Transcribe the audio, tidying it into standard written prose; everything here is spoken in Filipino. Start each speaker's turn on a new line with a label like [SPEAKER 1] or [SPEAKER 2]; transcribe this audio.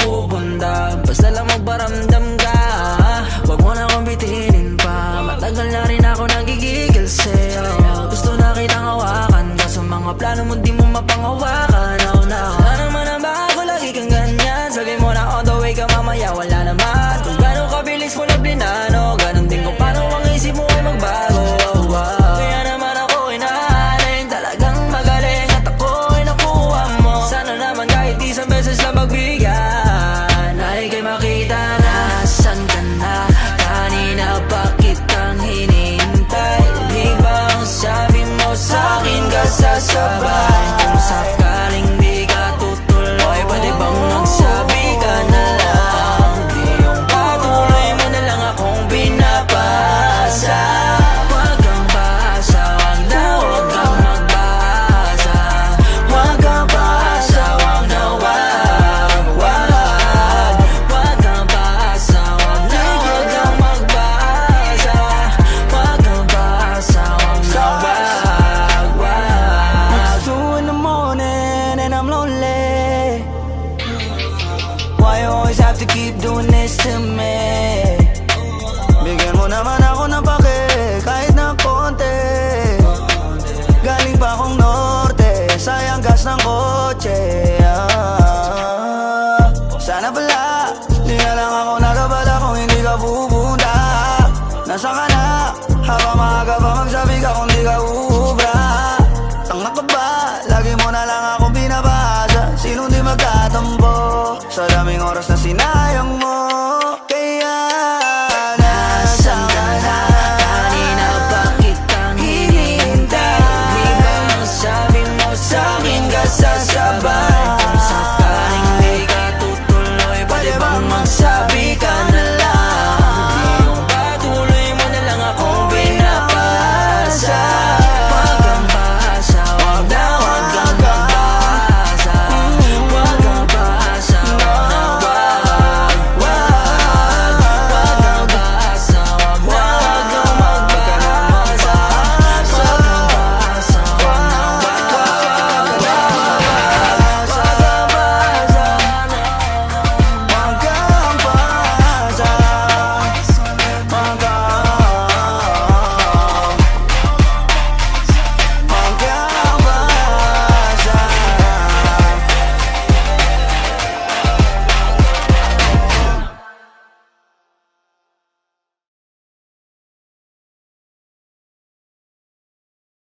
[SPEAKER 1] mapupunta. Basta lang magparamdam ka, wag mo na akong bitinin pa. Matagal na rin ako nagigigil sa'yo. Gusto na kitang hawakan, kaso mga plano mo di mo mapanghawakan. Oh no, wala naman ang bago, lagi kang ganyan. Sabi mo na on the way ka mamaya, wala naman. Kung gano'n kabilis mo na blinano, ganon din kung paano ang isip mo ay magbago. Kaya naman ako inahalin, talagang magaling at ako ay nakuha mo. Sana naman kahit isang beses lang magbigyan, ay kay makita na saan ka na. Kanina pa kitang hinihintay, di ba ang sabi mo sa'kin ka sasabay? Kung sakaling di ka tutuloy, pwede bang magsabi ka na lang? Di yung patuloy mo na lang akong binabasa. Huwag kang basa, huwag na huwag kang magbasa. Huwag kang basa, huwag na huwag. Huwag kang basa, huwag na huwag kang magbasa. Huwag kang basa, huwag na huwag.
[SPEAKER 2] It's 2 in the morning and I'm lonely. Why you always have to keep doing this to me? Bigyan mo naman ako ng pake, kahit na konti. Galing pa akong norte, sayang gas ng kotse. Sana pala, di na lang ako nagabala kung hindi ka pupunta. Nasaan ka na? Habang maaga pa magsabi ka kung